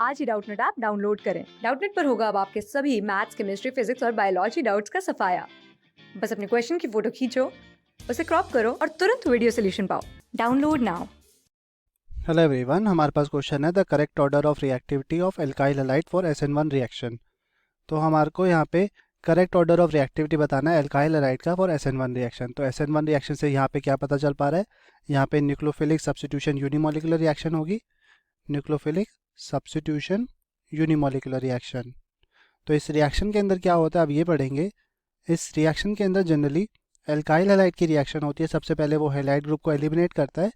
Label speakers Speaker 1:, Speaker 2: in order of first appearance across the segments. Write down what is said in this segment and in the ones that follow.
Speaker 1: आज ही Doubtnut app download करें। Doubtnut पर होगा अब आपके सभी मैथ्स, केमिस्ट्री, फिजिक्स और बायोलॉजी डाउट्स का सफाया। बस अपने क्वेश्चन की फोटो खींचो, उसे क्रॉप करो और तुरंत वीडियो सोल्यूशन पाओ। Download now.
Speaker 2: हेलो एवरीवन, हमारे पास क्वेश्चन है the correct order of reactivity of alkyl halide for SN1 reaction. तो हमारे को यहाँ पे करेक्ट ऑर्डर ऑफ रिएक्टिविटी बताना है एल्काइल हैलाइड का फॉर SN1 रिएक्शन। तो SN1 रिएक्शन से यहाँ पे क्या पता चल पा रहा है, यहाँ पे न्यूक्लियोफिलिक सब्स्टिट्यूशन यूनिमोलिकुलर रिएक्शन होगी, न्यूक्लियोफिलिक सब्स्टिट्यूशन यूनिमोलिकुलर रिएक्शन। तो इस रिएक्शन के अंदर क्या होता है अब ये पढ़ेंगे। इस रिएक्शन के अंदर जनरली एल्काइल हैलाइड की रिएक्शन होती है। सबसे पहले वो हैलाइड ग्रुप को एलिमिनेट करता है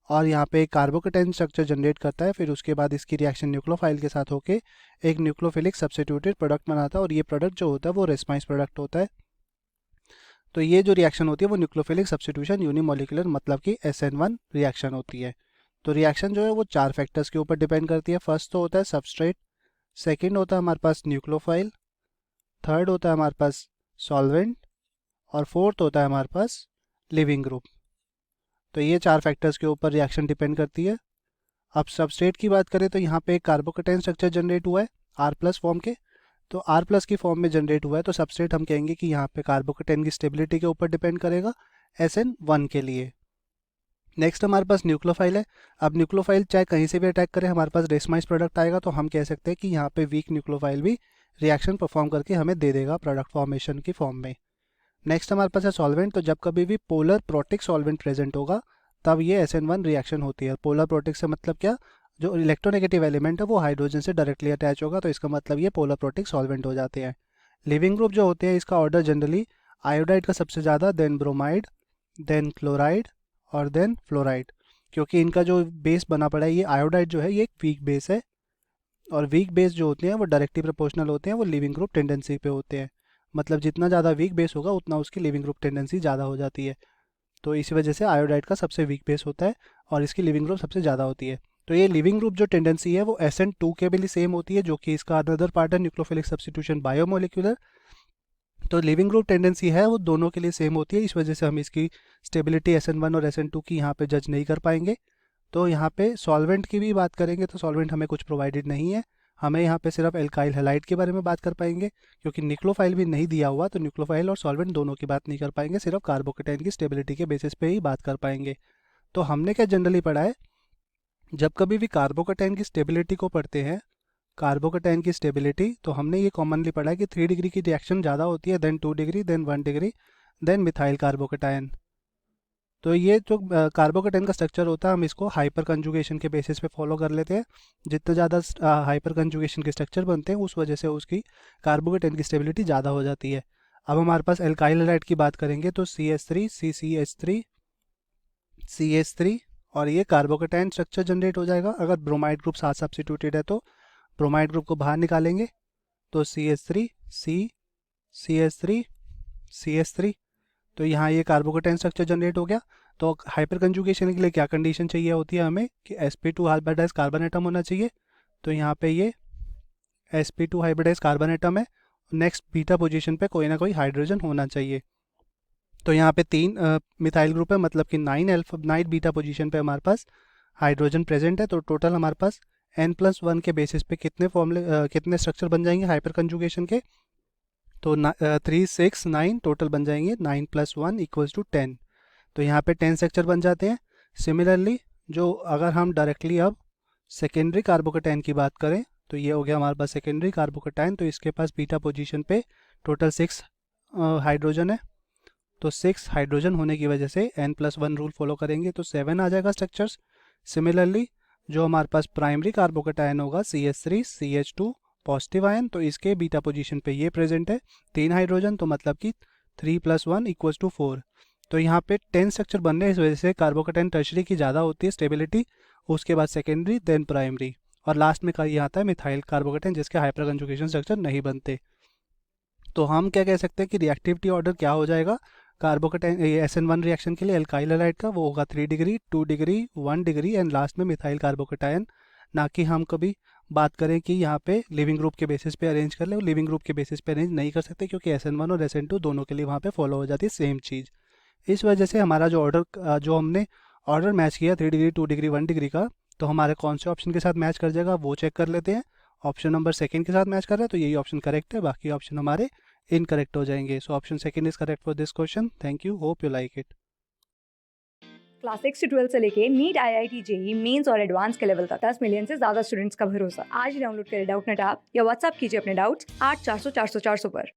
Speaker 2: और यहाँ पे एक कार्बोकेटाइन स्ट्रक्चर जनरेट करता है। फिर उसके बाद इसकी रिएक्शन न्यूक्लियोफाइल के साथ होके एक न्यूक्लियोफिलिक सब्स्टिट्यूटेड प्रोडक्ट बनाता है और ये प्रोडक्ट जो होता है वो रेस्पाइस प्रोडक्ट होता है। तो ये जो रिएक्शन होती है वो न्यूक्लियोफिलिक सब्स्टिट्यूशन यूनिमोलिकुलर मतलब कि SN1 रिएक्शन होती है। तो रिएक्शन जो है वो 4 फैक्टर्स के ऊपर डिपेंड करती है। फर्स्ट तो होता है सबस्ट्रेट, सेकेंड होता है हमारे पास न्यूक्लियोफाइल, थर्ड होता है हमारे पास सॉल्वेंट और फोर्थ होता है हमारे पास लिविंग ग्रुप। तो ये 4 फैक्टर्स के ऊपर रिएक्शन डिपेंड करती है। अब सबस्ट्रेट की बात करें तो यहाँ पे एक कार्बोकेटाइन स्ट्रक्चर जनरेट हुआ है R+ फॉर्म के। तो R+ की फॉर्म में जनरेट हुआ है तो सबस्ट्रेट हम कहेंगे कि यहाँ पे कार्बोकेटाइन की स्टेबिलिटी के ऊपर डिपेंड करेगा SN1 के लिए। नेक्स्ट हमारे पास न्यूक्लियोफाइल है। अब न्यूक्लियोफाइल चाहे कहीं से भी अटैक करे हमारे पास रेसमाइस प्रोडक्ट आएगा, तो हम कह सकते हैं कि यहाँ पे वीक न्यूक्लियोफाइल भी रिएक्शन परफॉर्म करके हमें दे देगा प्रोडक्ट फॉर्मेशन की फॉर्म में। नेक्स्ट हमारे पास है सॉल्वेंट। तो जब कभी भी पोलर प्रोटिक सॉल्वेंट प्रेजेंट होगा तब ये SN1 रिएक्शन होती है। पोलर प्रोटिक से मतलब क्या, जो इलेक्ट्रोनेगेटिव एलिमेंट है वो हाइड्रोजन से डायरेक्टली अटैच होगा, तो इसका मतलब ये पोलर प्रोटिक सॉल्वेंट हो जाते हैं। लिविंग ग्रुप जो होते हैं इसका ऑर्डर जनरली आयोडाइड का सबसे ज़्यादा, देन ब्रोमाइड, देन क्लोराइड और देन फ्लोराइड। क्योंकि इनका जो बेस बना पड़ा है ये आयोडाइड जो है ये एक वीक बेस है और वीक बेस जो होते हैं वो डायरेक्टली प्रोपोर्शनल होते हैं, वो लिविंग ग्रुप टेंडेंसी पे होते हैं। मतलब जितना ज़्यादा वीक बेस होगा उतना उसकी लिविंग ग्रुप टेंडेंसी ज़्यादा हो जाती है। तो इसी वजह से आयोडाइड का सबसे वीक बेस होता है और इसकी लिविंग ग्रुप सबसे ज़्यादा होती है। तो ये लिविंग ग्रुप जो टेंडेंसी है वो SN2 के भी सेम होती है, जो कि इसका अनदर पार्ट है न्यूक्लियोफिलिक सब्स्टिट्यूशन बायोमोलिकुलर। तो लिविंग ग्रुप टेंडेंसी है वो दोनों के लिए सेम होती है, इस वजह से हम इसकी स्टेबिलिटी SN1 और SN2 की यहाँ पे जज नहीं कर पाएंगे। तो यहाँ पे सॉल्वेंट की भी बात करेंगे तो सॉल्वेंट हमें कुछ प्रोवाइडेड नहीं है, हमें यहाँ पे सिर्फ एल्काइल हैलाइड के बारे में बात कर पाएंगे। क्योंकि न्यूक्लियोफाइल भी नहीं दिया हुआ तो न्यूक्लियोफाइल और सॉल्वेंट दोनों की बात नहीं कर पाएंगे, सिर्फ कार्बोकेटाइन की स्टेबिलिटी के बेसिस पे ही बात कर पाएंगे। तो हमने क्या जनरली पढ़ा है, जब कभी भी कार्बोकेटाइन की स्टेबिलिटी को पढ़ते हैं, कार्बोकेटाइन की स्टेबिलिटी, तो हमने ये कॉमनली पढ़ा है कि 3 डिग्री की रिएक्शन ज़्यादा होती है, then 2 degree, then 1 degree, then methyl carbocation. तो ये जो कार्बोकेटाइन का स्ट्रक्चर होता है हम इसको हाइपर कंजुगेशन के बेसिस पे फॉलो कर लेते हैं। जितने ज़्यादा हाइपर कंजुगेशन के स्ट्रक्चर बनते हैं उस वजह से उसकी कार्बोकेटाइन की स्टेबिलिटी ज़्यादा हो जाती है। अब हमारे पास एल्काइल हैलाइड की बात करेंगे तो CH3 CCH3 CH3 और ये कार्बोकेटाइन स्ट्रक्चर जनरेट हो जाएगा। अगर ब्रोमाइड ग्रुप साथ सब्स्टिट्यूटेड है तो ब्रोमाइड ग्रुप को बाहर निकालेंगे तो CH3 C CH3 CH3। तो यहाँ ये कार्बोकेटाइन स्ट्रक्चर जनरेट हो गया। तो हाइपर कंजुगेशन के लिए क्या कंडीशन चाहिए होती है हमें कि sp2 हाइब्रिडाइज कार्बन एटम होना चाहिए। तो यहाँ पे ये sp2 हाइब्रिडाइज कार्बन एटम है, नेक्स्ट बीटा पोजीशन पे कोई ना कोई हाइड्रोजन होना चाहिए। तो यहाँ पे 3 मिथाइल ग्रुप है, मतलब कि 9 बीटा पोजीशन पे हमारे पास हाइड्रोजन प्रेजेंट है। तो टोटल हमारे पास N+1 के बेसिस पे कितने स्ट्रक्चर बन जाएंगे हाइपर कंजुगेशन के, तो 3 6 9 टोटल बन जाएंगे, 9 + 1 = 10। तो यहाँ पे 10 स्ट्रक्चर बन जाते हैं। सिमिलरली जो अगर हम डायरेक्टली अब सेकेंडरी कार्बोकेटाइन की बात करें तो ये हो गया हमारे पास सेकेंडरी कार्बोकेटाइन। तो इसके पास बीटा पोजीशन पे टोटल 6 हाइड्रोजन है। तो 6 हाइड्रोजन होने की वजह से N+1 रूल फॉलो करेंगे तो 7 आ जाएगा स्ट्रक्चर्स। सिमिलरली जो हमारे पास प्राइमरी कार्बोकेटाइन होगा CH3 CH2 पॉजिटिव आयन, तो इसके बीटा पोजीशन पे ये प्रेजेंट है 3 हाइड्रोजन, तो मतलब कि 3 + 1 = 4। तो यहाँ पे 10 स्ट्रक्चर बन रहे हैं, इस वजह से कार्बोकेटाइन टर्शरी की ज़्यादा होती है स्टेबिलिटी, उसके बाद सेकेंडरी, देन प्राइमरी और लास्ट में ये आता है मिथाइल कार्बोकेटाइन जिसके हाइपर कंजुगेशन स्ट्रक्चर नहीं बनते। तो हम क्या कह सकते हैं कि रिएक्टिविटी ऑर्डर क्या हो जाएगा कार्बोकेटाइन SN1 रिएक्शन के लिए एल्काइल हैलाइड का, वो होगा 3 degree, 2 degree, 1 degree and last में मिथाइल कार्बोकेटाइन। ना कि हम कभी बात करें कि यहाँ पे लिविंग ग्रुप के बेसिस पे अरेंज कर ले, लिविंग ग्रुप के बेसिस पे अरेंज नहीं कर सकते क्योंकि SN1 और SN2 दोनों के लिए वहाँ पे फॉलो हो जाती है सेम चीज़। इस वजह से हमारा जो हमने ऑर्डर मैच किया 3 डिग्री, 2 डिग्री, 1 डिग्री का, तो हमारे कौन से ऑप्शन के साथ मैच कर जाएगा वो चेक कर लेते हैं। ऑप्शन नंबर सेकंड के साथ मैच कर रहा है, तो यही ऑप्शन करेक्ट है, बाकी ऑप्शन हमारे इनकरेक्ट हो जाएंगे। So option second is correct for this question. Thank you, hope you like it.
Speaker 1: Class 6 से 12 से लेके नीट, IIT, जेई मेंस और एडवांस के लेवल तक 10 मिलियन से ज्यादा स्टूडेंट्स का भरोसा। आज ही डाउनलोड करें डाउटनेट ऐप या व्हाट्सएप कीजिए अपने डाउट्स 8400 400 400 पर।